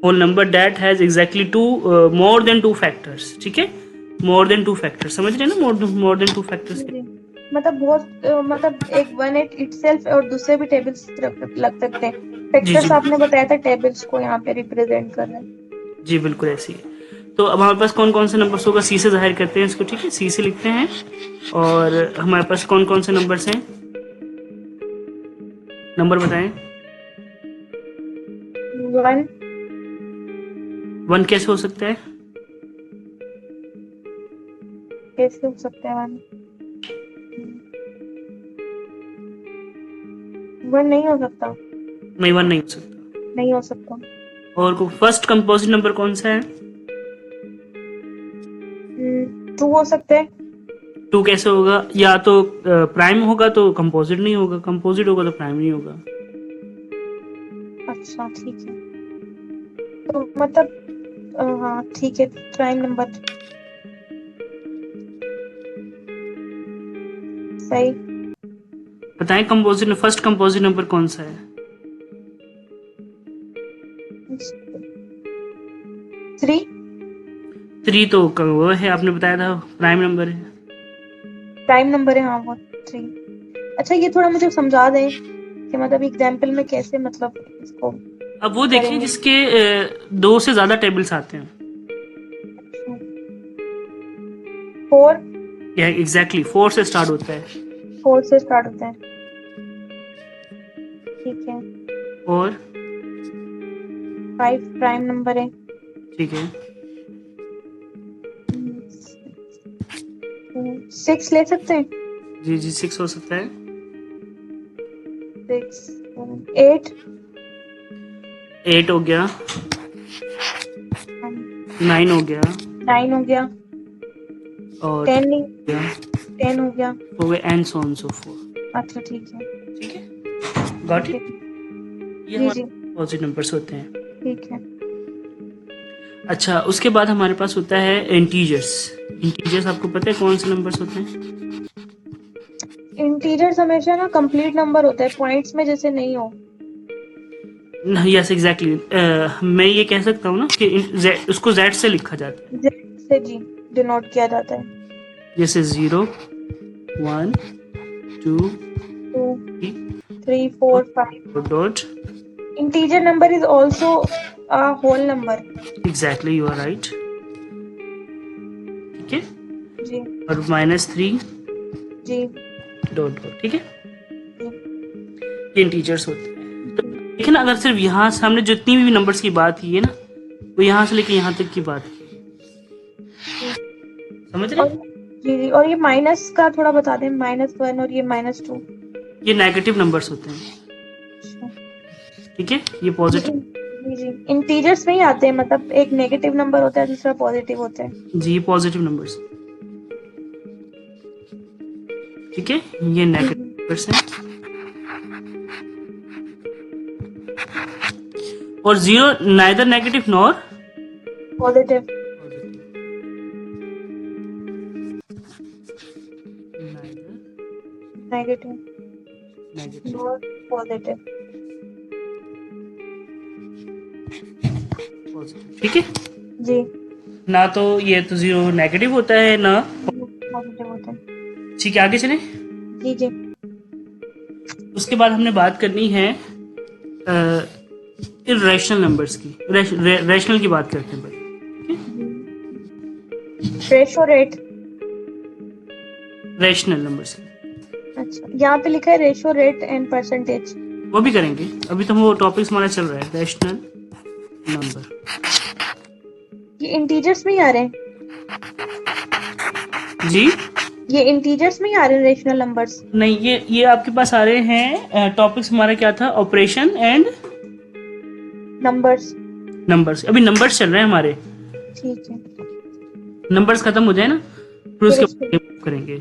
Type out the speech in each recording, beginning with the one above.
Whole number that has exactly two more than two factors, ठीक है, मोर than two factors, समझ रहे हैं ना, मोर देन टू फैक्टर्स। जी मतलब बहुत मतलब एक वन एट इटसेल्फ और दूसरे भी टेबल्स लग सकते हैं। जी जी फैक्टर्स आपने बताया था टेबल्स को यहाँ पे रिप्रेजेंट कर रहे हैं। जी, बिल्कुल ऐसे ही है। तो अब हमारे पास कौन कौन से नंबर्स होगा, सी से जाहिर करते हैं इसको, ठीक है, सी से लिखते हैं। और हमारे पास कौन कौन से नंबर्स हैं, नंबर बताएं। वन। वन कैसे हो सकता है? कैसे हो सकता है वन? वन नहीं हो सकता। नहीं, वन नहीं हो सकता। नहीं हो सकता। और फर्स्ट कंपोजिट नंबर कौन सा है? टू हो सकते हैं। टू कैसे होगा? या तो प्राइम होगा तो कंपोजिट नहीं होगा, कंपोजिट होगा तो प्राइम नहीं होगा। अच्छा ठीक है, तो मतलब हाँ ठीक है, प्राइम नंबर सही। बताएं कंपोजिट, फर्स्ट कंपोजिट नंबर कौन सा है? थ्री। थ्री तो वो है, आपने बताया था प्राइम नंबर है। प्राइम नंबर है हाँ वो थ्री। अच्छा ये थोड़ा मुझे समझा दें कि मतलब एग्जाम्पल में कैसे मतलब इसको अब वो देखिए करेंगे। जिसके दो से ज्यादा टेबल्स आते हैं। फोर। या एग्जैक्टली फोर से स्टार्ट होता है। फोर से स्टार्ट होता है, ठीक है। और फाइव प्राइम नंबर है। ठीक है, सिक्स ले सकते हैं। जी जी, सिक्स हो सकता है। सिक्स। एट। एट हो गया। नाइन हो गया। नाइन हो गया। और टेन नहीं। हो गया, टेन हो गया। हो गए, and so on so four. अच्छा ठीक है। ठीक है, गॉट ठीक इट। है। ये जी हमारे जी पॉजिटिव नंबर्स होते हैं। ठीक है। अच्छा, उसके बाद हमारे पास होता है इंटीजर्स। इंटीजर्स आपको पता है कौन से नंबर्स होते हैं? इंटीजर्स हमेशा ना कंप्लीट नंबर होता है, पॉइंट्स में जैसे नहीं हो। यस एग्जैक्टली, मैं ये कह सकता हूँ ना कि उसको जेड से लिखा जाता है, जेड से जी डिनोट किया जाता है। जैसे zero, one, two, two, three, four, five. Dot. Integer number is also a whole number. Exactly, you are right. ठीक है, जी और माइनस थ्री, जी डॉट डॉट, ठीक है, जी ये इंटीजर्स होते हैं। जी। देखिए ना, अगर सिर्फ यहाँ से हमने जितनी भी नंबर्स की बात की है ना, वो यहाँ से लेके यहाँ तक की बात की है, समझ रहे और हैं? जी जी, और ये माइनस का थोड़ा बता दें, माइनस वन और ये माइनस टू। ये नेगेटिव नंबर्स होते हैं, ठीक है, ये पॉजिटिव। जी जी इंटीजर्स में ही आते हैं, मतलब एक नेगेटिव नंबर होता है दूसरा पॉजिटिव होता है। जी, ये पॉजिटिव नंबर्स, ठीक है, ये नेगेटिव नंबर्स हैं। और zero neither negative nor positive. Negative negative, और पॉजिटिव। ठीक है, जी ना तो ये तो जीरो नेगेटिव होता है ना। पॉजिटिव होता है। ठीक है, आगे चले। जी जी उसके बाद हमने बात करनी है इरेशनल नंबर्स की, रैशनल की बात करते हैं भाई। Ratio rate. रैशनल नंबर्स की अच्छा यहाँ पे लिखा है रेशो रेट एंड परसेंटेज। वो भी करेंगे, अभी तो वो टॉपिक्स हमारा चल रहा है, रैशनल नंबर। ये इंटीजर्स में ही आ रहे हैं। जी ये इंटीजर्स में ही आ रहे हैं रेशनल नंबर्स। नहीं, ये आपके पास आ रहे हैं, टॉपिक्स हमारा क्या था, ऑपरेशन एंड नंबर्स। नंबर्स। अभी नंबर्स चल रहे हैं हमारे, ठीक है। नंबर्स खत्म हो जाए ना फिर फिर उसके उसके बाद move करेंगे।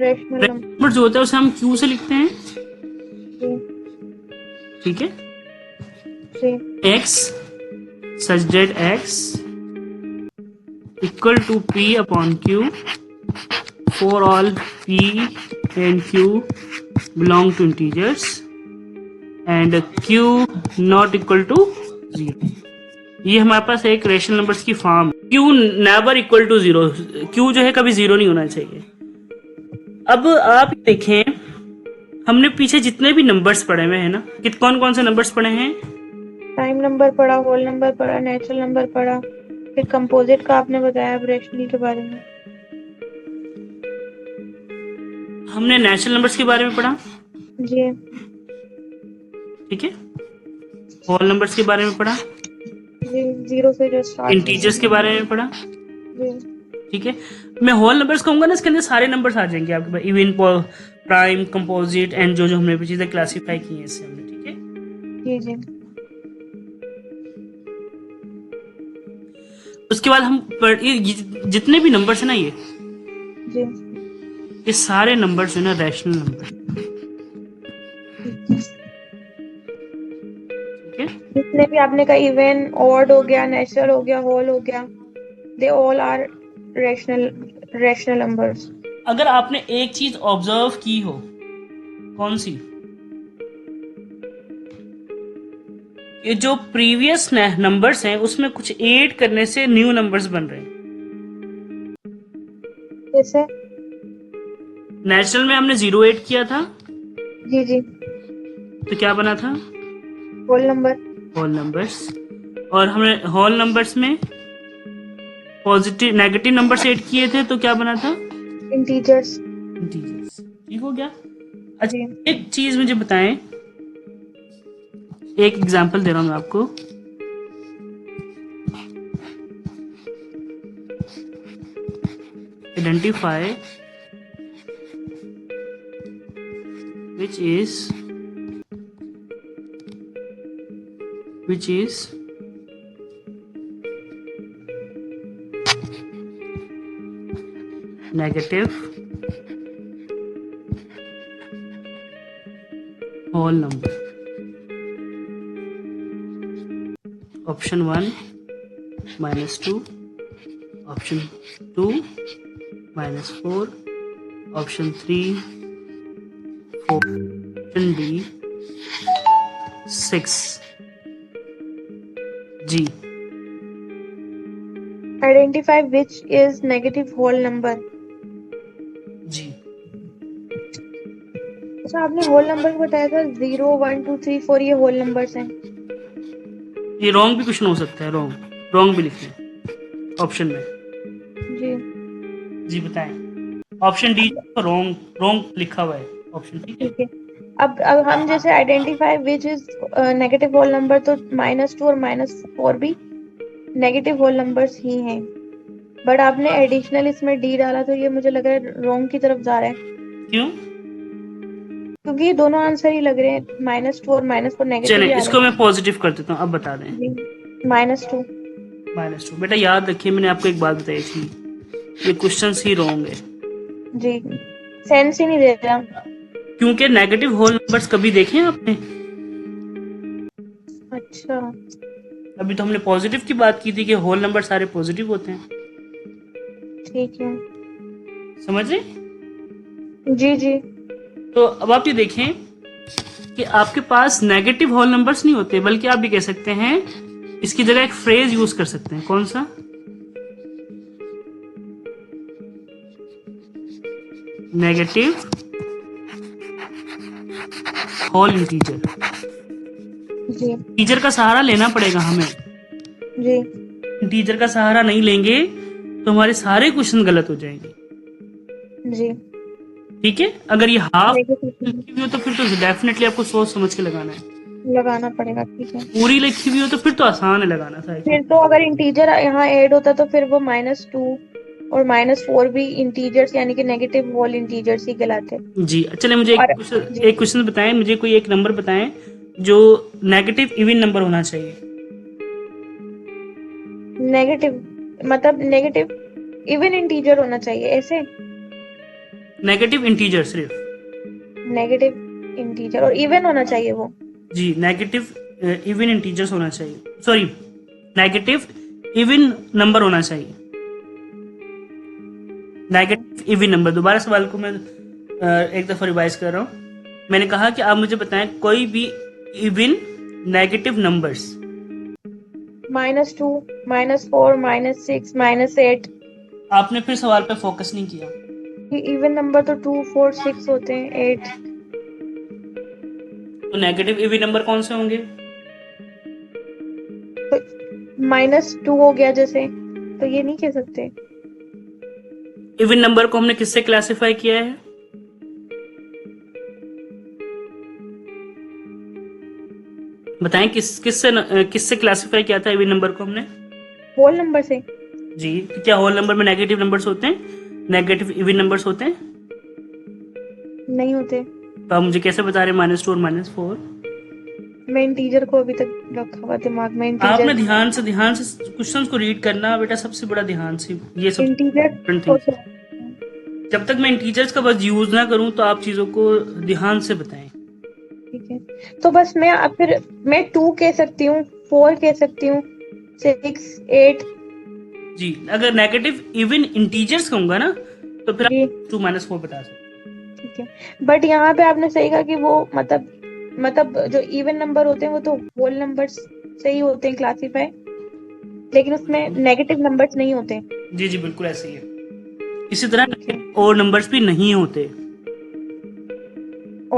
Rational number. नंबर जो होता है उसे हम क्यू से लिखते हैं, जी ठीक है, जी x such that x equal to p upon q for all p and q belong to integers and q not equal to 0। ये हमारे पास एक रेशनल नंबर्स की form. Q never equal to 0, Q जो है कभी 0 नहीं होना चाहिए। अब आप देखें, हमने पीछे जितने भी नंबर्स पढ़े हुए हैं ना, कौन कौन से नंबर्स पढ़े हैं? टाइम नंबर पढ़ा, होल नंबर पढ़ा, नेचुरल नंबर पढ़ा, फिर कंपोजिट का आपने बताया, अब रेशनल के बारे में। हमने नेचुरल नंबर्स के बारे में पढ़ा, जी ठीक है। होल नंबर्स के बारे में पढ़ा, जी, 0 से जो स्टार्ट। इंटीजर्स के बारे में पढ़ा, जी ठीक है। मैं होल नंबर्स कहूंगा ना, इसके अंदर सारे नंबर्स आ जाएंगे आपके पास, इवन, प्राइम, कंपोजिट एंड जो जो हमने भी चीजें क्लासीफाई की हैं इससे हमने, ठीक है। जी जी उसके बाद हम जितने भी नंबर्स है ना, जी ये सारे नंबर्स जो है ना रैशनल नंबर, ठीक है। जितने भी आपने कहा, इवन, ऑड हो गया, नेचुरल हो गया, होल हो गया, they all are rational numbers. अगर आपने एक चीज ऑब्जर्व की हो, कौन सी? ये जो प्रीवियस नंबर्स हैं उसमें कुछ ऐड करने से न्यू नंबर्स बन रहे हैं। जैसे नेचुरल में हमने 0 ऐड किया था, जी जी, तो क्या बना था? Whole number. Whole numbers. और हमने होल नंबर्स में पॉजिटिव नेगेटिव नंबर्स ऐड किए थे, तो क्या बना था? इंटीजर्स। इंटीजर्स। ठीक हो गया। अच्छा, जी एक चीज मुझे बताएं, एक एग्जांपल दे रहा हूं मैं आपको। Identify which is negative whole number. Option 1 -2, option 2 -4, option 3 4, option D 6, G। Identify which is negative whole number. जी, अच्छा, आपने होल नंबर बताया था 0 1 2 3 4, ये होल नंबर्स हैं। ये रॉन्ग भी कुछ ना हो सकता है, रॉन्ग भी लिखते हैं ऑप्शन में। जी जी बताएं। ऑप्शन डी रॉन्ग लिखा हुआ है ऑप्शन, ठीक है। ठीक है। अब हम जैसे identify which is negative whole number, तो -2 और -4 भी नेगेटिव होल नंबर्स ही हैं, बट आपने एडिशनल इसमें डी डाला, तो ये मुझे लग रहा है रॉन्ग की तरफ जा रहा है, क्यों? क्योंकि ये दोनों आंसर ही लग रहे हैं, -2 और -4 नेगेटिव चले ही आ इसको रहे मैं पॉजिटिव कर देता हूँ, अब बता दें। हैं। -2। -2। बेटा याद रखिए, मैंने आपको एक बात बताई थी, ये क्वेश्चन ही रॉन्ग है, जी, सेंस ही नहीं दे रहा। क्योंकि नेगेटिव होल नंबर्स कभी देखे हैं आपने? अच्छा अभी तो हमने पॉजिटिव की बात की थी कि होल नंबर सारे पॉजिटिव होते हैं, ठीक है। समझ रहे? जी जी तो अब आप ये देखें कि आपके पास नेगेटिव होल नंबर्स नहीं होते, बल्कि आप ये कह सकते हैं, इसकी जगह एक फ्रेज यूज कर सकते हैं। कौन सा? Negative whole integer. जी इंटीजर का सहारा लेना पड़ेगा हमें, जी इंटीजर का सहारा नहीं लेंगे तो हमारे सारे क्वेश्चन गलत हो जाएंगे, जी। ठीक है। अगर ये हाफ नेगेटिव लिखी हुई हो तो फिर तो डेफिनेटली आपको सोच समझ के लगाना है, लगाना पड़ेगा, ठीक है। पूरी लिखी हुई हो तो फिर तो आसान है लगाना था। फिर तो अगर इंटीजर यहाँ ऐड होता तो फिर वो -2 और -4 भी इंटीजर्स यानी कि नेगेटिव होल इंटीजर्स ही कहलाते। जी, चलिए मुझे एक क्वेश्चन बताएं, मुझे कोई एक नंबर बताएं जो नेगेटिव इवन नंबर होना चाहिए। नेगेटिव मतलब नेगेटिव इवन इंटीजर होना चाहिए, ऐसे? नेगेटिव इंटीजर सिर्फ, नेगेटिव इंटीजर और इवन होना चाहिए वो। जी, नेगेटिव इवन इंटीजर्स होना चाहिए, सॉरी नेगेटिव इवन नंबर होना चाहिए, नेगेटिव इवन नंबर। दोबारा सवाल को मैं एक दफा रिवाइज कर रहा हूँ। मैंने कहा कि आप मुझे बताएं कोई भी इवन नेगेटिव नंबर्स -2, -4, -6, -8। आपने फिर सवाल पे फोकस नहीं किया। इवन नंबर तो 2, 4, 6 होते हैं, 8। तो नेगेटिव इवन नंबर कौन से होंगे? तो -2 हो गया जैसे, तो ये नहीं कह सकते। इवन नंबर को हमने किससे क्लासिफाई किया है? बताएं, किससे क्लासिफाई किया था इवन नंबर को हमने? होल नंबर से। जी, क्या होल नंबर में नेगेटिव नंबर्स होते हैं, नेगेटिव इवन नंबर्स होते हैं? नहीं होते। तो आप मुझे कैसे बता रहे हैं -2 और -4? मैं इंटीजर को अभी तक रखा हुआ दिमाग में, आपने इंटीजर। ध्यान से क्वेश्चंस को रीड करना बेटा, सबसे बड़ा ध्यान से, ये सब इंटीजर इम्पोर्टेंट को थिंग। जब तक मैं इंटीजर्स का बस यूज ना करूं तो आप चीजों को ध्यान से बताएं। ठीक है, तो बस मैं 2 कह सकती हूँ, 4 कह सकती हूँ, 6, 8। जी, अगर नेगेटिव इवन इंटीजर्स कहूंगा ना तो फिर जी आप 2 -4 बता सकते हैं। ठीक है, बट यहाँ पे आपने सही कहा कि वो मतलब जो इवन नंबर होते हैं वो तो होल नंबर्स से ही होते हैं क्लासीफाई, लेकिन उसमें नेगेटिव नंबर्स नहीं होते। जी जी, बिल्कुल ऐसे ही है। इसी तरह ठीक है, और नंबर्स भी नहीं होते।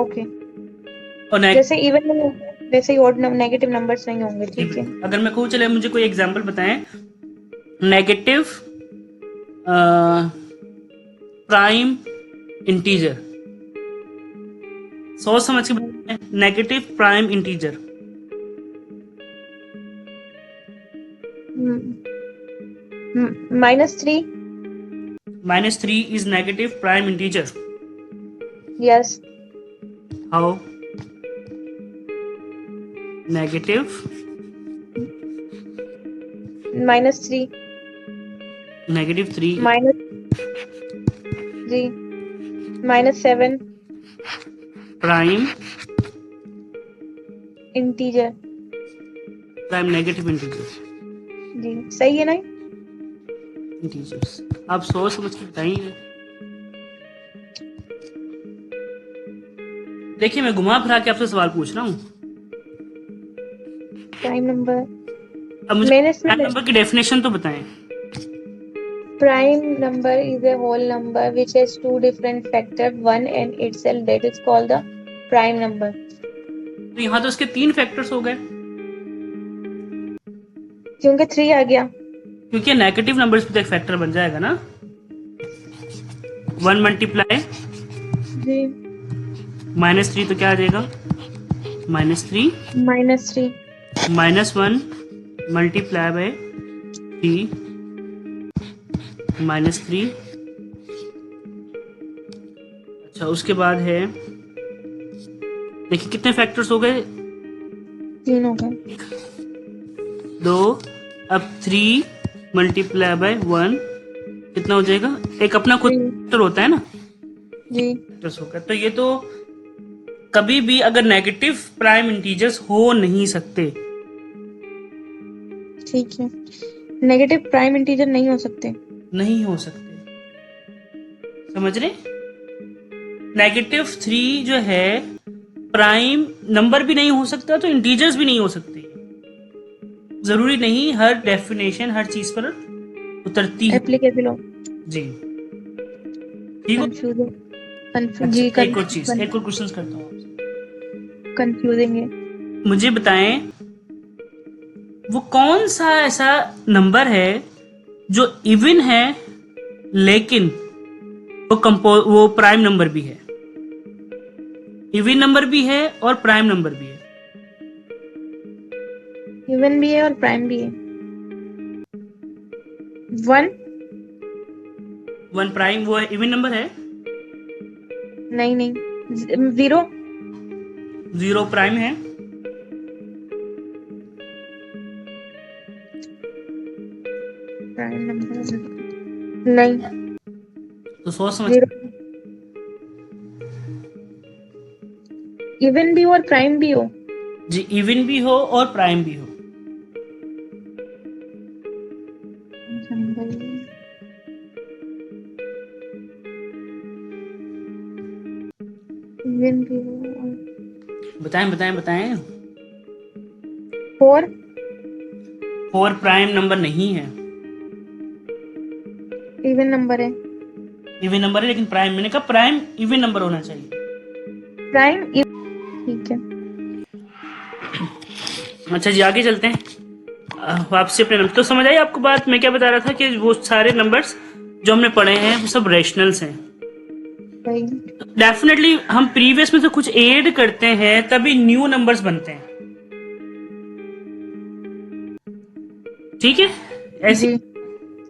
ओके। और जैसे इवन नहीं होते वैसे ही ऑड नेगेटिव नंबर्स नहीं होंगे, जी ठीक है। बिल्कुल, अगर मैं कहूँ, चले मुझे कोई एग्जांपल बताएं, नेगेटिव प्राइम इंटीजर, सोच समझ के बताएं, negative prime integer. -3। -3 is negative prime integer. Yes. How? Negative -3 -3 minus जी -7 prime इंटीजर। negative integer जी सही है ना? integers। आप सोच समझ के बताइए। देखिए, मैं घुमा फिरा के आपसे सवाल पूछ रहा हूँ। प्राइम नंबर अब मुझे मैंने इसमें प्राइम नंबर की डेफिनेशन तो बताएं। prime number is a whole number which has two different factors, one and itself, that is called the prime number। तो यहाँ तो इसके 3 फैक्टर्स हो गए, क्योंकि 3 आ गया। क्योंकि नेगेटिव नंबर्स भी तो एक फैक्टर बन जाएगा ना। 1 मल्टीप्लाई जी -3 तो क्या आ जाएगा? -3 -3 -1 मल्टीप्लाई बाय 3 -3। अच्छा, उसके बाद है, देखिए कितने फैक्टर्स हो गए? 3 हो गए। 2। अब 3 मल्टीप्लाई बाय 1 कितना हो जाएगा? एक अपना खुद फैक्टर होता है ना, जी फैक्टर्स होगा। तो ये तो कभी भी अगर नेगेटिव प्राइम इंटीजर्स हो नहीं सकते। ठीक है, नेगेटिव प्राइम इंटीजर नहीं हो सकते। नहीं हो सकते, समझ रहे? -3 जो है प्राइम नंबर भी नहीं हो सकता, तो इंटीजर्स भी नहीं हो सकते। जरूरी नहीं हर डेफिनेशन हर चीज पर उतरती है। एप्लीकेबल हो। जी, ठीक हो? कंफ्यूजन जी अच्छा, एक और चीज, एक और क्वेश्चन करता हूँ आपसे। कंफ्यूजिंग है। मुझे बताएं, वो कौन सा ऐसा नंबर है जो इवन है लेकिन वो प्राइम नंबर भी है? इवन नंबर भी है और प्राइम नंबर भी है। इवन भी है और प्राइम भी है। 1 प्राइम वो है, इवन नंबर है। नहीं नहीं, 0 0 प्राइम है। प्राइम नंबर नहीं। तो सोच समझ। 0 इवन भी हो और प्राइम भी हो। जी, इवन भी हो और प्राइम भी हो। इवन भी हो। बताएं बताएं बताएं। 4 4 प्राइम नंबर नहीं है, इवन नंबर है। इवन नंबर है, लेकिन प्राइम, मैंने कहा प्राइम इवन नंबर होना चाहिए। प्राइम, ठीक है। अच्छा जी, आगे चलते हैं। वापसी अपने नंबर, तो समझ आई आपको बात? मैं क्या बता रहा था कि वो सारे नंबर्स जो हमने पढ़े हैं वो सब रेशनल्स हैं। वही। डेफिनेटली हम प्रीवियस में से कुछ ऐड करते हैं तभी न्यू नंबर्स बनते हैं, ठीक है? ऐसे जी।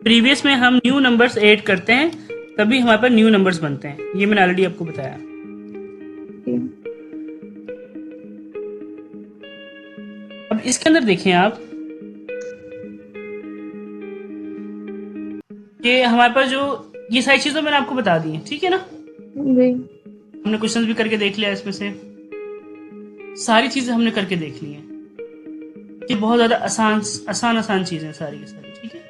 प्रीवियस में हम न्यू नंबर्स ऐड करते हैं तभी हमारे पास न्यू नंबर्स बनते हैं, ये मैंने ऑलरेडी आपको बताया। जी। अब इसके अंदर देखें आप कि हमारे पास जो ये सारी चीजें मैंने आपको बता दी हैं, ठीक है ना? जी। हमने क्वेश्चंस भी करके देख लिया, इसमें से सारी चीजें हमने करके देख ली हैं कि बहुत ज्यादा आसान चीजें हैं सारी की सारी, ठीक है?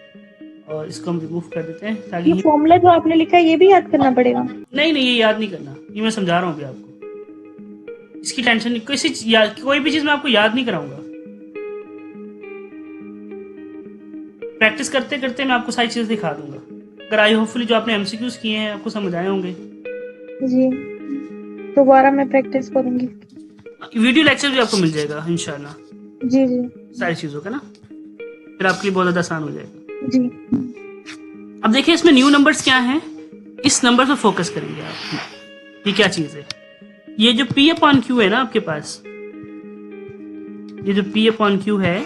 और इसको हम रिमूव कर देते हैं ताकि ये फॉर्मूला जो आपने लिखा है ये भी याद करना पड़ेगा? नहीं, ये याद नहीं करना, ये मैं समझा रहा हूँ अभी आपको, इसकी टेंशन नहीं, कोई भी चीज मैं आपको याद नहीं कराऊंगा। प्रैक्टिस करते करते मैं आपको सारी चीजें दिखा दूंगा। अगर आई होपफुली जो आपने एमसीक्यूज किए हैं आपको समझ आए होंगे। जी, दोबारा मैं प्रैक्टिस करूंगी। वीडियो लेक्चर भी आपको मिल जाएगा इंशाल्लाह जी जी सारी चीजों का ना, फिर आपके लिए बहुत ज्यादा आसान हो जाएगा। जी। अब देखिए इसमें न्यू नंबर्स क्या हैं, इस नंबर पर फोकस करेंगे आप। ये क्या चीज है? ये जो P अपॉन क्यू है ना आपके पास, ये जो P अपॉन क्यू है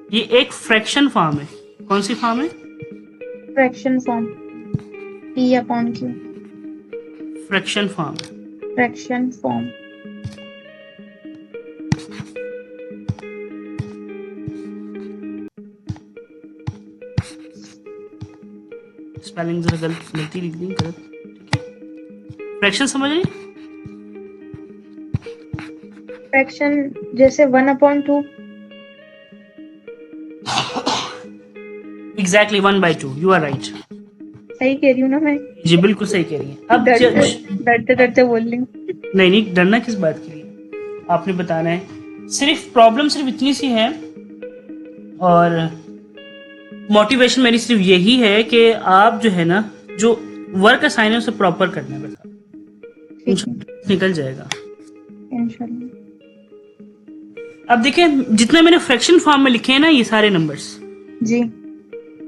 ये एक फ्रैक्शन फॉर्म है। कौन सी फॉर्म है? Fraction form. P upon Q। Fraction form. Fraction form. Spelling जरा गलती लिख दी, गलत, ठीक है? फ्रैक्शन समझ रहे? फ्रैक्शन जैसे 1/2। Exactly 1/2, you are right. सही कह रही हूँ ना मैं? जी बिल्कुल सही कह रही हैं। अब डरते डरते बोल रही हूँ। नहीं, डरना किस बात के लिए, आपने बताना है। सिर्फ प्रॉब्लम सिर्फ इतनी सी है और मोटिवेशन मेरी सिर्फ यही है कि आप जो है ना, जो वर्क असाइन है उसे प्रॉपर करना है, बस इंशाल्लाह निकल जाएगा इंशाल्लाह। अब देखिए जितने मैंने फ्रैक्शन फॉर्म में लिखे हैं ना ये सारे नंबर्स, जी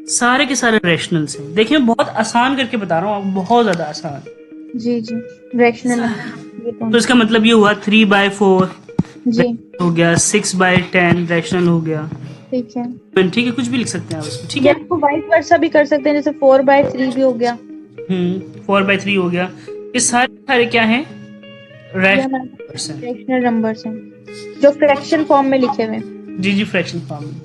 सारे के सारे रैशनल्स हैं। देखिए मैं बहुत आसान करके बता रहा हूँ आपको, बहुत ज्यादा आसान। जी जी। रैशनल। तो इसका मतलब ये हुआ 3/4 जी हो गया, 6/10 रैशनल हो गया, ठीक है। ठीक है? कुछ भी लिख सकते हैं आप इसमें, ठीक है? इसको वाइस वर्सा भी कर सकते हैं, जैसे 4/3 भी हो गया। 4/3 हो गया। ये सारे क्या हैं? रैशनल्स हैं। फ्रैक्शनल नंबर्स हैं जो फ्रैक्शन फॉर्म में लिखे हुए हैं। जी फ्रैक्शन फॉर्म में।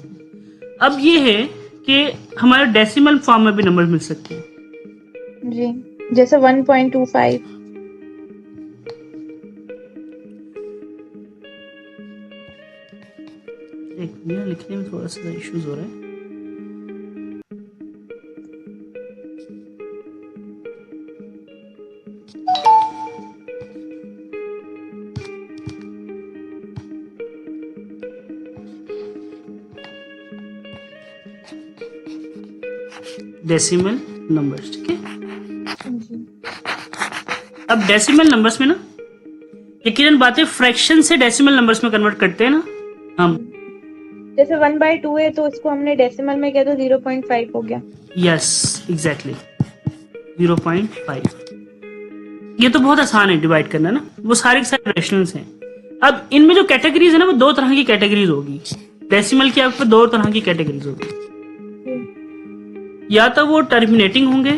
अब ये है कि हमारे डेसिमल फॉर्म में भी नंबर मिल सकते हैं। जी, जैसे 1.25। एक मिनट, लिखने में थोड़ा सा इश्यूज हो रहा है। डेसिमल नंबर्स, ठीक है? अब डेसिमल नंबर्स में ना यकीनन बातें फ्रैक्शन से डेसिमल नंबर्स में कन्वर्ट करते हैं ना हम। जैसे 1/2 है तो इसको हमने डेसिमल में किया तो 0.5 हो गया। Yes exactly 0.5। ये तो बहुत आसान है डिवाइड करना ना, वो सारे के सारे रैशनल्स हैं। अब इनमें जो कैटेगरीज है ना वो दो तरह की कैटेगरीज होगी। डेसिमल की आपको दो तरह की कैटेगरीज होगी, या तो वो टर्मिनेटिंग होंगे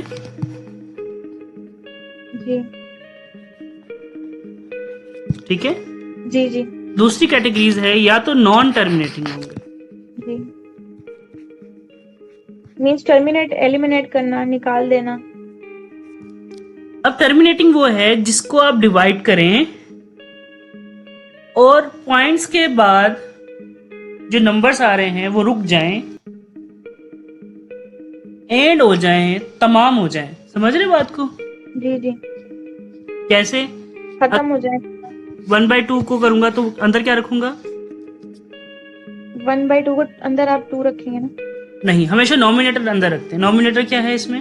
जी ठीक है, जी जी दूसरी कैटेगरीज है या तो नॉन टर्मिनेटिंग होंगे। जी। मींस टर्मिनेट, एलिमिनेट करना, निकाल देना। अब टर्मिनेटिंग वो है जिसको आप डिवाइड करें और पॉइंट्स के बाद जो नंबर्स आ रहे हैं वो रुक जाएं, एंड हो जाएं, तमाम हो जाएं। समझ रहे बात को? जी जी। कैसे? खत्म हो जाए। 1/2 को करूंगा तो अंदर क्या रखूंगा? 1/2 को अंदर आप 2 रखेंगे ना, नहीं, हमेशा नॉमिनेटर अंदर रखते हैं। नॉमिनेटर क्या है इसमें?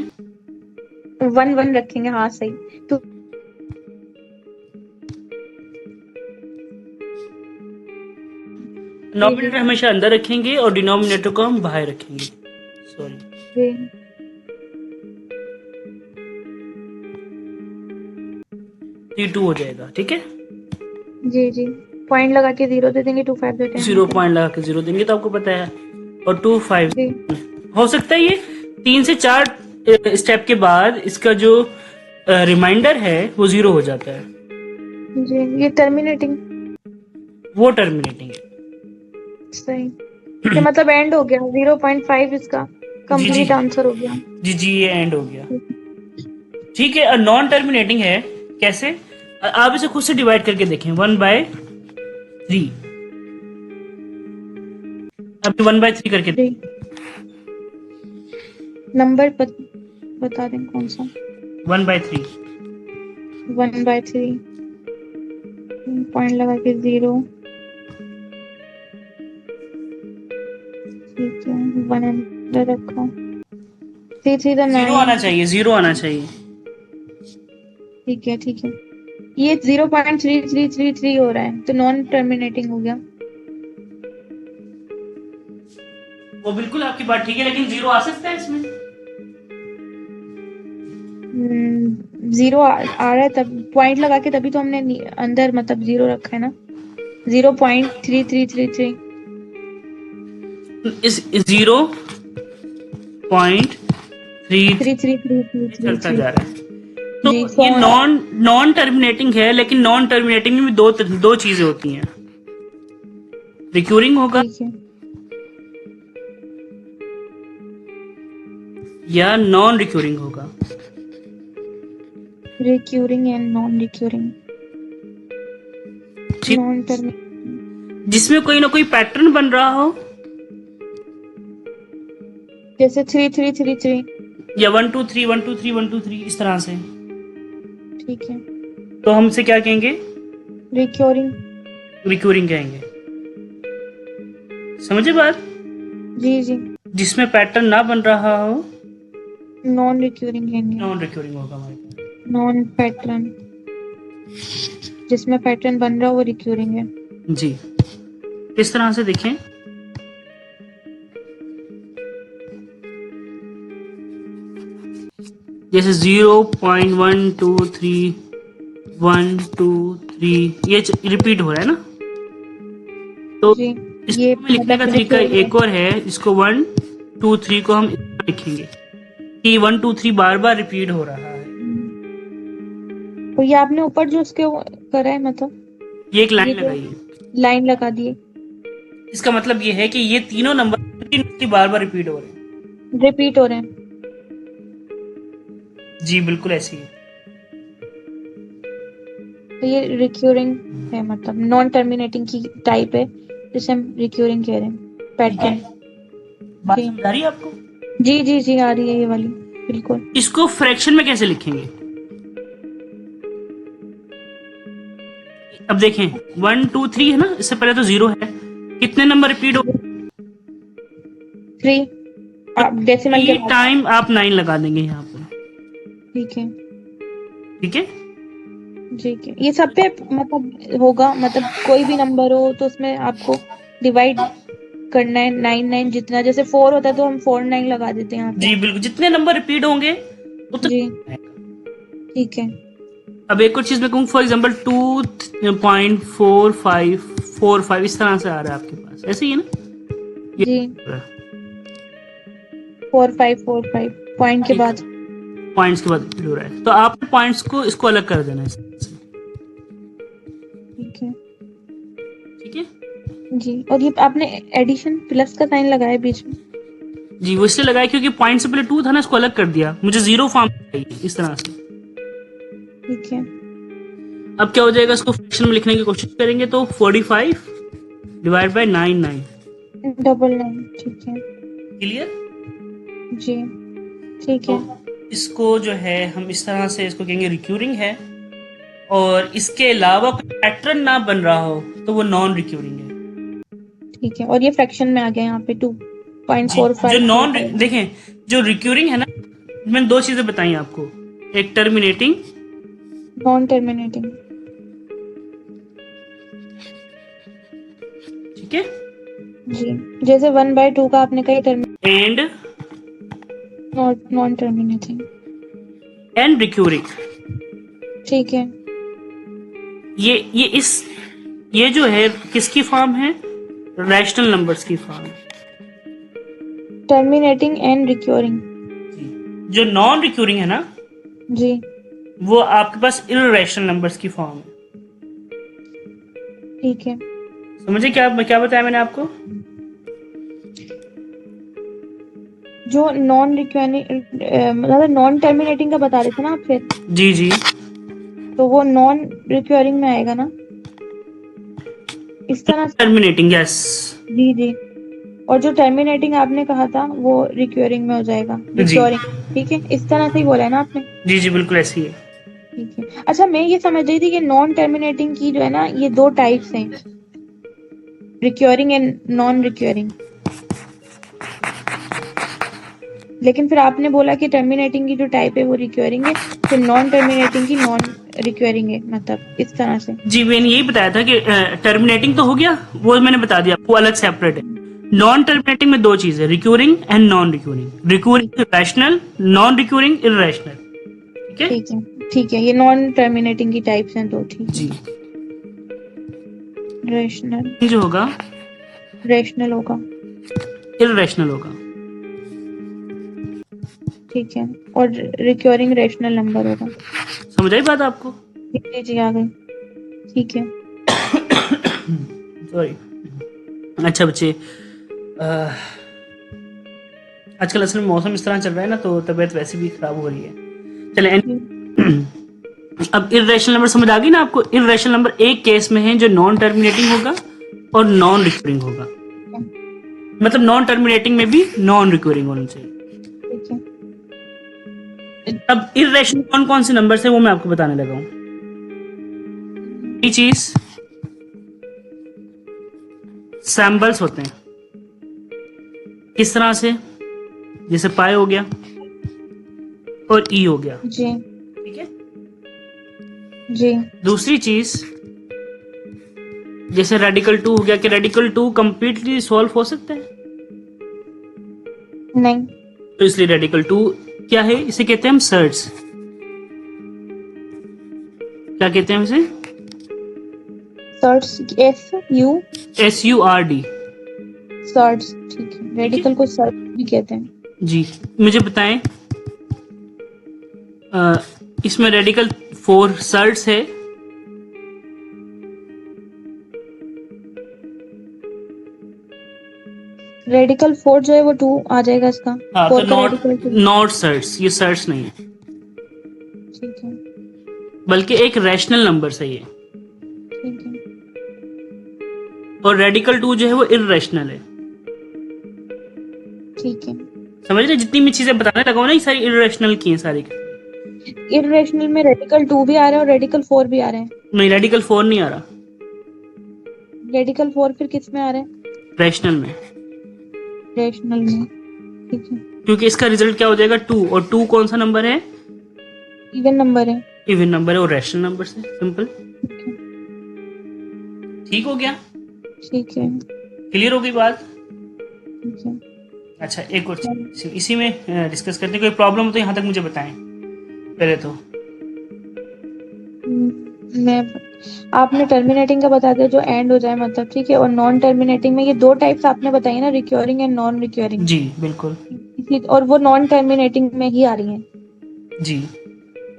1 रखेंगे, हाँ सही। तो नॉमिनेटर हमेशा अंदर रखेंगे और डिनोमिनेटर को हम बाहर रखेंगे। सॉरी, जी ये 2 हो जाएगा, ठीक है। जी जी, पॉइंट लगा के 0 दे देंगे, 2 5 देते हैं 0 पॉइंट लगा के 0 देंगे तो आपको पता है। और 2 5 जी हो सकता है ये 3 से 4 स्टेप के बाद इसका जो रिमाइंडर है वो 0 हो जाता है, जी, ये टर्मिनेटिंग, वो टर्मिनेटिंग है। सही। ये मतलब एंड हो गया, 0.5 इसका जी कंप्लीट आंसर हो गया। जी, ये एंड हो गया, ठीक है। और नॉन टर्मिनेटिंग है, कैसे? आप इसे खुद से डिवाइड करके देखें, 1/3। अभी 1/3 करके जी, नंबर बता दें कौन सा? 1/3। 1/3, पॉइंट लगा के 0, ठीक है, 1 अंदर रखा, 3 3 तो 0 आना चाहिए, 0 आना चाहिए। ठीक है ठीक है। ये 0.3333 हो रहा है, तो नॉन टर्मिनेटिंग हो गया। वो बिल्कुल आपकी बात ठीक है, लेकिन 0 आ सकता है इसमें। 0 आ रहा है, तब पॉइंट लगा के तभी तो हमने अंदर मतलब 0 रखा है ना, 0.3333। इस 0.3 3333 चलता जा रहा है। तो जी, ये नॉन टर्मिनेटिंग है, लेकिन नॉन टर्मिनेटिंग में भी दो चीजें होती हैं। रिक्यूरिंग होगा ठीक है। या नॉन रिक्यूरिंग होगा। रिक्यूरिंग एंड नॉन रिक्यूरिंग, ठीक, नॉन टर्मिनेटिंग, जिसमें कोई ना कोई पैटर्न बन रहा हो, जैसे 3333। या 1 2 3 1 2 3 1 2 3 इस तरह से, ठीक है, तो हम इसे क्या कहेंगे? रिक्यूरिंग। रिक्यूरिंग कहेंगे। समझे बात? जी जी, जिसमें पैटर्न ना बन रहा हो, नॉन रिक्यूरिंग कहेंगे। नॉन रिक्यूरिंग होगा हमारे पास। नॉन पैटर्न, जिसमें पैटर्न बन रहा हो वो रिक्यूरिंग है। जी, इस तरह से देखें। जैसे 0.123 1 2 3 ये रिपीट हो रहा है ना, तो जी, इसको ये हमें लिखने का मतलब तरीका recurring है। एक और है। इसको 1 2 3 को हम इस तरह लिखेंगे कि 1 2 3 बार बार रिपीट हो रहा है। तो ये आपने ऊपर जो उसके करा है, मतलब ये एक ये लाइन जो लगाइए। लाइन लगा दिए, इसका मतलब ये है कि ये तीनों नंबर बार बार रिपीट हो रहे हैं। रिपीट हो रहे हैं। जी बिल्कुल ऐसी है। तो ये रिक्यूरिंग है, मतलब नॉन टर्मिनेटिंग की टाइप है, जिसे हम रिक्यूरिंग कह रहे हैं, पैटर्न। बात जी समझ आ रही है आपको? जी जी जी, आ रही है ये वाली, बिल्कुल। इसको फ्रैक्शन में कैसे लिखेंगे? अब देखें, 1 2 3 है ना, इससे पहले तो 0 है। कितने नंबर रिपीट हो? 3, आप डेसिमल के बाद। टाइम आप 9 लगा देंगे यहाँ पे, ठीक है ठीक है। ठीक है, ये सब पे मतलब होगा, मतलब कोई भी नंबर हो तो उसमें आपको डिवाइड करना है 9 9, जितना जैसे 4 होता है तो हम 4 9 लगा देते हैं यहाँ पे। जी बिल्कुल, जितने नंबर रिपीट होंगे उतना जी आएगा। ठीक है। अब एक और चीज मैं कहूँ, फॉर एग्जाम्पल 2.4545 इस तरह से आ रहा है आपके पास, ऐसे ही है ना ये? जी 4 5 4 5 पॉइंट के बाद। पॉइंट्स के बाद रिपीट हो रहा है, तो आप पॉइंट्स को इसको अलग कर देना इस तरह से, ठीक है ठीक है। जी, और ये आपने एडिशन प्लस का साइन लगाया बीच में। जी वो इसलिए लगाया क्योंकि पॉइंट से पहले 2 था ना, इसको अलग कर दिया। मुझे 0 फॉर्म चाहिए इस तरह से। ठीक है, अब क्या हो जाएगा, इसको फ्रैक्शन में लिखने की कोशिश करेंगे तो 45 डिवाइड बाय 9 9। 9 ठीक है क्लियर? जी, ठीक है तो इसको जो है हम इस तरह से इसको कहेंगे रिक्यूरिंग है, और इसके अलावा कोई पैटर्न ना बन रहा हो तो वो नॉन रिक्यूरिंग है। ठीक है, और ये फ्रैक्शन में आ गया यहाँ पे जी, 2.45 जो नॉन है। देखें, जो रिक्यूरिंग है ना, मैंने दो चीजें बताई आपको, एक टर्मिनेटिंग, नॉन टर्मिनेटिंग। ठीक है, जी, जैसे 1/2 का आपने कही एंड नॉन टर्मिनेटिंग। रिक्यूरिंग। ठीक है। ये इस ये जो है किसकी फॉर्म है? रैशनल नंबर्स की फॉर्म है। Terminating and recurring. जो नॉन रिक्यूरिंग है ना, जी, वो आपके पास इररेशनल नंबर्स की फॉर्म है। ठीक है। समझे क्या क्या बताया मैंने आपको? जो नॉन रिक्वेरिंग मतलब नॉन टर्मिनेटिंग का बता रहे थे ना आप फिर, जी जी, तो वो नॉन रिक्वेरिंग में आएगा ना, इस तरह से। Terminating, yes. जी जी। और जो टर्मिनेटिंग आपने कहा था वो रिक्वेरिंग में हो जाएगा, जी रिक्योरिंग। ठीक है, इस तरह से ही बोला है ना आपने। जी जी, बिल्कुल ऐसी है। ठीक है। अच्छा, मैं ये समझ रही थी कि नॉन टर्मिनेटिंग की जो है ना, ये दो टाइप्स हैं, रिक्योरिंग एंड नॉन रिक्योरिंग। लेकिन फिर आपने बोला कि टर्मिनेटिंग की जो टाइप है वो रिक्योरिंग है, फिर नॉन टर्मिनेटिंग की नॉन रिक्योरिंग है, मतलब इस तरह से। जी, मैंने यही बताया था कि टर्मिनेटिंग तो हो गया, वो मैंने बता दिया आपको, अलग सेपरेट है। नॉन टर्मिनेटिंग में दो चीजें, रिक्यूरिंग एंड नॉन रिक्यूरिंग। ठीक recurring rational, non recurring irrational. ठीक है ठीक है। ठीक है, ये नॉन टर्मिनेटिंग की टाइप्स हैं दो। ठीक है। जी। रेशनल, जो होगा रेशनल होगा। इररेशनल होगा। ठीक है। और रिक्योरिंग रेशनल नंबर होगा। समझ आई बात आपको? जी जी, आ गई। ठीक है। सॉरी। अच्छा बच्चे, आजकल असल में मौसम इस तरह चल रहा है ना, तो तबीयत वैसे भी खराब हो रही है। चले जी अब इररेशनल नंबर समझ आ गई ना आपको? इररेशनल नंबर एक केस में है जो नॉन टर्मिनेटिंग होगा और नॉन रिकरिंग होगा। मतलब नॉन टर्मिनेटिंग में भी नॉन रिकरिंग होना चाहिए। ठीक है। अब इररेशनल कौन कौन से नंबर है वो मैं आपको बताने लगा हूं। ये चीज सैम्बल्स होते हैं। किस तरह से? जैसे पाई हो गया और ई हो गया। जी ठीक है। जी। दूसरी चीज जैसे रेडिकल 2 हो गया, कि रेडिकल 2 कंप्लीटली सॉल्व हो सकता है? नहीं। तो इसलिए रेडिकल 2 क्या है? इसे कहते हैं हम सर्ट्स। क्या कहते हैं हम इसे? Shirts, SU। SURD। सर्ट्स, ठीक है। ठीक है रेडिकल को सर्ट भी कहते हैं। जी। मुझे बताएं, इसमें रेडिकल 4 सर्ट्स है। रेडिकल 4 जो है वो 2 आ जाएगा इसका। हाँ, तो 4 का नॉट रेडिकल 2। नॉट सर्ट्स, ये सर्ट्स नहीं है, ठीक है। बल्कि एक रैशनल नंबर है ये। ठीक है। और रेडिकल 2 जो है वो इररेशनल है। ठीक है। समझ रहे? जितनी भी चीजें बताने लगा हूं ना, ये सारी इररेशनल की हैं सारी। इररेशनल में रेडिकल 2 भी आ रहा है और रेडिकल 4 भी आ रहा है। नहीं, रेडिकल 4 नहीं आ रहा रेडिकल 4 फिर किस में आ रहा है? रैशनल में, रेशनल में। ठीक है। क्योंकि इसका रिजल्ट क्या हो जाएगा? 2, और 2 कौन सा नंबर है? इवन नंबर है। इवन नंबर है और रैशनल नंबर से सिंपल। ठीक है। ठीक हो गया? ठीक है। क्लियर हो गई बात? ठीक है। अच्छा, एक और चीज इसी में डिस्कस करते हैं। कोई प्रॉब्लम हो तो यहाँ तक मुझे बताएं पहले तो। मैं आपने टर्मिनेटिंग का बता दिया जो एंड हो जाए मतलब, ठीक है। और नॉन टर्मिनेटिंग में ये दो टाइप्स आपने बताई ना, रिक्योरिंग एंड नॉन रिक्योरिंग। जी बिल्कुल। और वो नॉन टर्मिनेटिंग में ही आ रही हैं। जी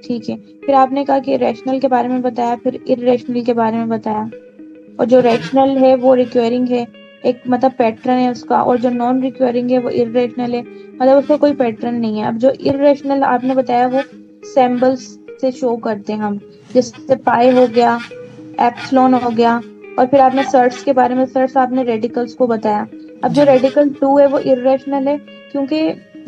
ठीक है। फिर आपने कहा कि रैशनल के बारे में बताया, फिर इररेशनल के बारे में बताया। और जो रैशनल है वो रिक्योरिंग है, एक मतलब पैटर्न है उसका। और जो नॉन रिक्योरिंग है वो इररेशनल है, मतलब उसका कोई पैटर्न नहीं है। अब जो इररेशनल आपने बताया वो सैम्बल्स से शो करते हैं हम, जैसे पाई हो गया, एप्सिलॉन हो गया। और फिर आपने सर्ट्स के बारे में, आपने रेडिकल्स को बताया। अब जो जी रेडिकल 2 है वो इररेशनल है, क्योंकि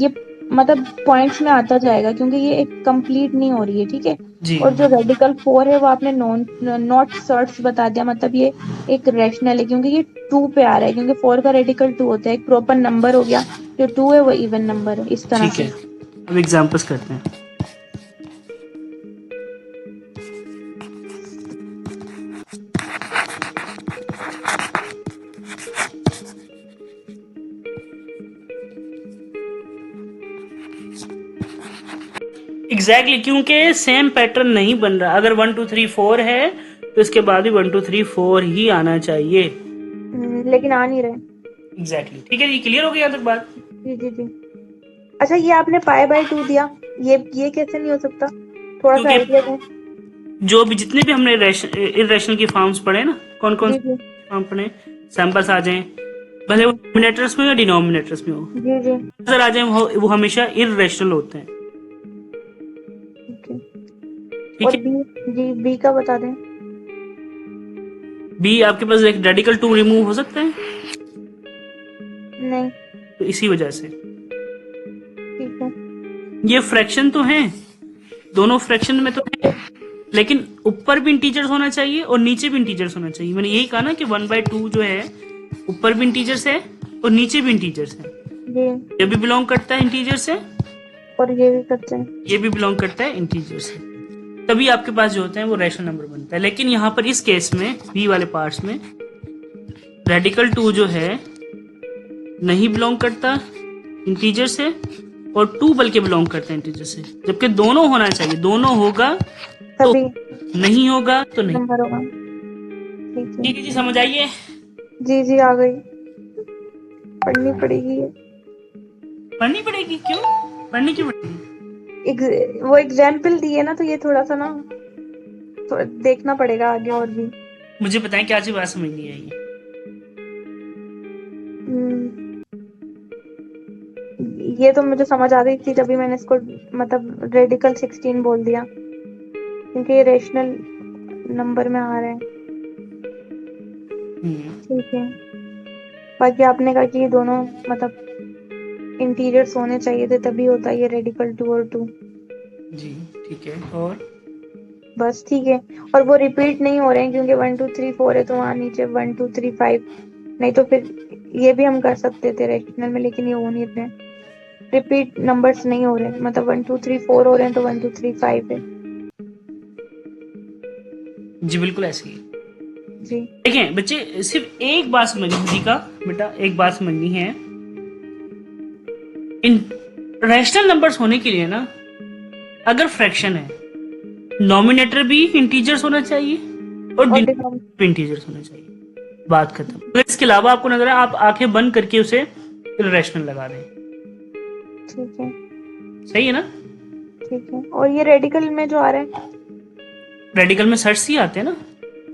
ये मतलब पॉइंट्स में आता जाएगा, क्योंकि ये एक कंप्लीट नहीं हो रही है, ठीक है। जी और जो रेडिकल 4 है वो आपने नॉट सर्ट्स बता दिया, मतलब ये एक रैशनल है, क्योंकि ये 2 पे आ रहा है, क्योंकि 4 का रेडिकल 2 होता है, एक प्रॉपर नंबर हो गया। जो 2 है वो इवन नंबर है, इस तरह ठीक है, से। अब एग्जांपल्स करते हैं। एग्जैक्टली क्योंकि सेम पैटर्न नहीं बन रहा। अगर 1 2 3 4 है तो इसके बाद भी 1 2 3 4 ही आना चाहिए। लेकिन आ नहीं रहे। एग्जैक्टली ठीक है, ये क्लियर हो गया यहाँ तक बात। जी जी जी। अच्छा, ये आपने π/2 दिया, ये कैसे नहीं हो सकता? थोड़ा सा क्योंकि आइडिया दें। जो भी जितने भी हमने इरेशनल की फॉर्म्स पढ़े ना, कौन कौन जी से जी फॉर्म पढ़े, सैंपल्स आ जाएं, भले वो डिनोमिनेटर्स में हो या डिनोमिनेटर्स में हो, जी जी। अगर आ जाए वो हमेशा इरेशनल होते हैं। ओके। ठीक और है। बी का बता दें। बी आपके पास एक रेडिकल 2 रिमूव हो सकता है, नहीं। तो इसी वजह से ठीक है। ये फ्रैक्शन तो है, दोनों फ्रैक्शन में तो है, लेकिन ऊपर भी इंटीजर्स होना चाहिए और नीचे भी इंटीजर्स होना चाहिए। मैंने यही कहा ना कि 1/2 जो है ऊपर भी इंटीजर्स है और नीचे भी इंटीजर्स है। जी। ये भी बिलोंग करता है इंटीजर से, और ये भी करते हैं। ये भी बिलोंग करता है इंटीजर से, तभी आपके पास जो होते हैं वो रैशनल नंबर बनता है। लेकिन यहाँ पर इस केस में बी वाले पार्ट्स में रेडिकल 2 जो है नहीं बिलोंग करता इंटीजर से, और 2 बल्कि बिलोंग करता है इंटीजर से, जबकि दोनों होना चाहिए। दोनों होगा तो तभी नहीं होगा तो नहीं। नंबर होगा। ठीक है। ठीक है जी, समझ आइए। जी जी, आ गई। पढ़नी पड़ेगी ये। पढ़नी पड़ेगी क्यों, पढ़नी क्यों पड़ेगी? वो एग्जाम्पल दिए ना, तो ये थोड़ा सा ना, थोड़ा देखना पड़ेगा आगे और भी। मुझे बताएं क्या चीज बात समझ नहीं आई। हम्म, ये तो मुझे समझ आ गई थी, तभी मैंने इसको मतलब रेडिकल 16 बोल दिया, क्योंकि ये रेशनल नंबर में आ रहा है। ठीक है। बाकी आपने कहा कि ये दोनों मतलब इंटीजर्स होने चाहिए थे, तभी होता है ये रेडिकल 2 और 2। जी ठीक है, और बस ठीक है। और वो रिपीट नहीं हो रहे हैं, क्योंकि 1 2 3 4 है, तो वहां नीचे 1 2 3 5। नहीं तो फिर ये भी हम कर सकते थे रेशनल में, लेकिन ये हो नहीं रहे। रिपीट नंबर्स नहीं हो रहे, मतलब 1 2 3 4 हो रहे हैं, तो 1 2 3 5 है। जी बिल्कुल ऐसे ही। जी देखें बच्चे, सिर्फ एक बात समझनी जी का बेटा, एक बात समझनी है। इन रैशनल नंबर्स होने के लिए ना, अगर फ्रैक्शन है, नॉमिनेटर भी इंटीजर्स होना चाहिए और डिनोमिनेटर भी इंटीजर्स होना चाहिए, बात खत्म। अगर इसके अलावा आपको नजर आए, आप आंखें बंद करके उसे इरेशनल लगा दें। ठीक है। सही है ना? ठीक है। और ये रेडिकल में जो आ रहा है। रेडिकल में सर्ट्स ही आते हैं ना।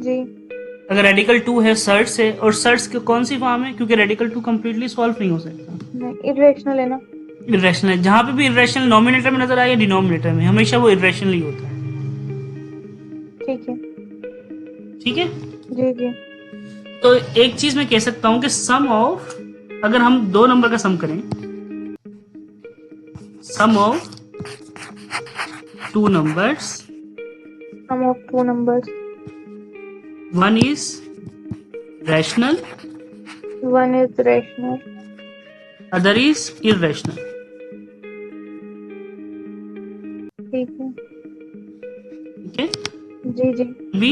जी। अगर रेडिकल 2 है सर्ट्स है, और सर्ट्स की कौन सी फॉर्म है, क्योंकि रेडिकल 2 कंप्लीटली सॉल्व नहीं हो सकता, नहीं, इरेशनल है ना। इरेशनल है। जहां पे भी इरेशनल नॉमिनेटर में नजर आए या डिनोमिनेटर में, हमेशा वो इरेशनल ही होता है। ठीक है। ठीक है। जी जी। तो एक चीज मैं कह सकता हूं कि सम ऑफ, अगर हम दो नंबर का सम करें, sum of two numbers, sum of 2 numbers, one is rational, 1 is rational, other is irrational. ठीक है। ठीक है। जी जी। बी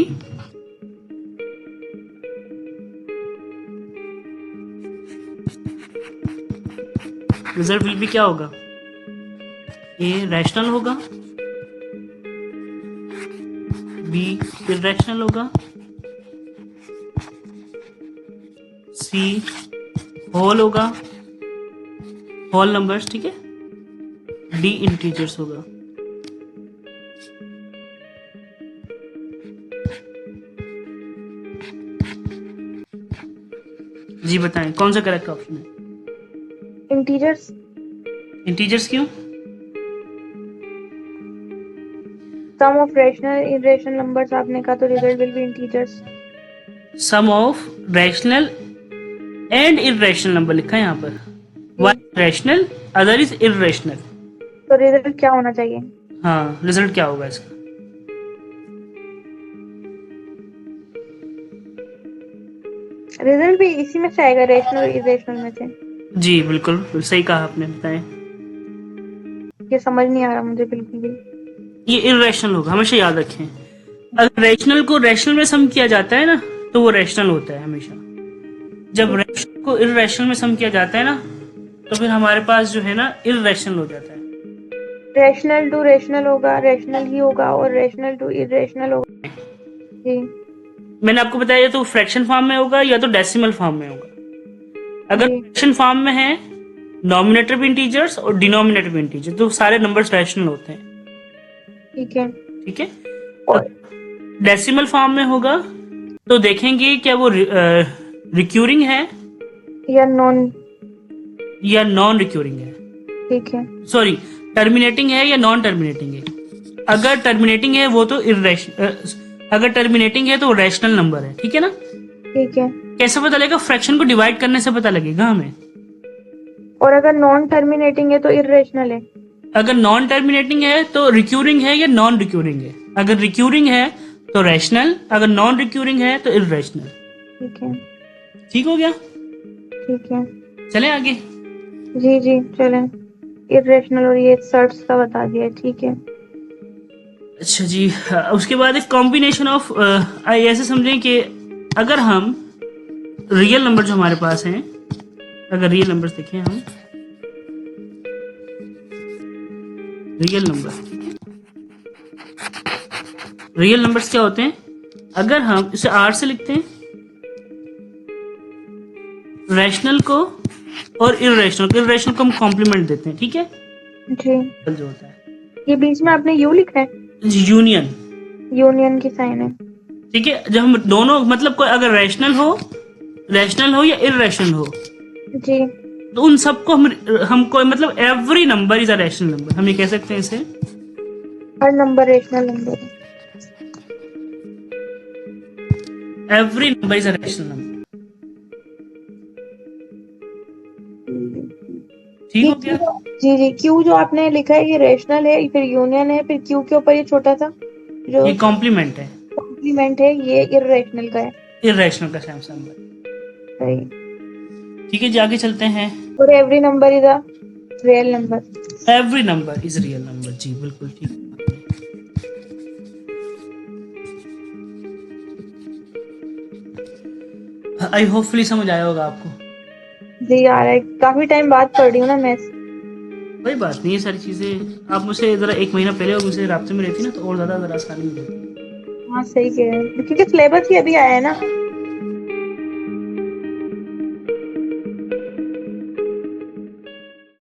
रिजल्ट विल भी क्या होगा, ए रैशनल होगा, बी इरेशनल होगा, सी होल होगा, होल नंबर्स, ठीक है, डी इंटीजर्स होगा। जी बताएं कौन सा करेक्ट ऑप्शन है? इंटीजर्स। इंटीजर्स क्यों? Sum of rational irrational numbers आपने कहा, तो result will B integers. Sum of rational and irrational number लिखा है यहाँ पर, one rational, other is irrational. तो रिजल्ट क्या होना चाहिए? हाँ, रिजल्ट क्या होगा इसका? रिजल्ट भी इसी में से आएगा, रेशनल और इरेशनल में से। जी बिल्कुल सही कहा आपने, बताएं। ये समझ नहीं आ रहा मुझे बिल्कुल भी। ये इरेशनल होगा, हमेशा याद रखें। अगर रैशनल को रैशनल में सम किया जाता है ना, तो वो रैशनल होता है हमेशा। जब रैशनल को इरेशनल में सम किया जाता है ना, तो फिर हमारे पास जो है ना इरेशनल हो जाता है। रेशनल टू रेशनल होगा, रेशनल ही होगा, और रेशनल टू इरेशनल होगा। जी मैंने आपको बताया, तो फ्रैक्शन फॉर्म में होगा या तो डेसिमल फॉर्म में होगा। अगर जी फ्रैक्शन फॉर्म में है, नॉमिनेटर भी इंटीजर्स और डिनोमिनेटर भी इंटीजर, तो सारे नंबर्स रैशनल होते हैं। ठीक है। ठीक है। और डेसिमल फॉर्म में होगा तो देखेंगे क्या वो रिक्यूरिंग है या नॉन। या नॉन रिक्यूरिंग है। ठीक है। सॉरी, टर्मिनेटिंग है या नॉन टर्मिनेटिंग है। अगर टर्मिनेटिंग है वो तो अगर टर्मिनेटिंग है तो वो रैशनल नंबर है। ठीक है ना। ठीक है। कैसे पता लगेगा? फ्रैक्शन को डिवाइड करने से पता लगेगा हमें। और अगर नॉन टर्मिनेटिंग है तो इरेशनल है। अगर नॉन टर्मिनेटिंग है तो रिक्यूरिंग है या नॉन रिक्यूरिंग है। अगर रिक्यूरिंग है तो रैशनल, अगर नॉन रिक्यूरिंग है तो इरेशनल। ठीक है। ठीक हो गया। ठीक है। चलें आगे। जी जी चलें। इरेशनल और ये सर्ट्स का बता दिया, ठीक है। अच्छा जी, उसके बाद एक कॉम्बिनेशन ऑफ, ऐसे समझें कि अगर हम रियल नंबर जो हमारे पास हैं, अगर रियल नंबर्स देखें हम, रियल नंबर, रियल नंबर्स क्या होते हैं? अगर हम इसे आर से लिखते हैं, रैशनल को और इरेशनल को हम कॉम्प्लीमेंट देते हैं। ठीक है। जी जो होता है ये बीच में आपने यू लिखा है, यूनियन। यूनियन की साइन है। ठीक है। जब हम दोनों, मतलब कोई अगर रैशनल हो या इरेशनल हो, जी तो उन सबको हम कोई, मतलब every number is a rational number, हम ये कह सकते हैं इसे। हर नंबर रेशनल नंबर है। Every number is a rational number. ठीक हो गया। जी जी क्यू जो आपने लिखा है ये रेशनल है, फिर यूनियन है, फिर क्यू के ऊपर ये छोटा सा जो ये कॉम्प्लीमेंट है, कॉम्प्लीमेंट है, ये इरेशनल का है। इरेशनल का सैमसंग नंबर। सही। ठीक है जी, आगे चलते हैं। और every number is a real number. Every number is real number. जी बिल्कुल ठीक। आई होपफुली समझ आया होगा आपको। जी आ रहा है, काफी टाइम बाद पढ़ रही हूँ ना मैं। कोई बात नहीं, ये सारी चीजें आप मुझसे जरा 1 महीना पहले और मुझसे राब्ते में रहती ना, तो और ज्यादा आसानी हो जाती। हाँ सही कह रहे हैं, क्योंकि सिलेबस ही अभी आया है ना।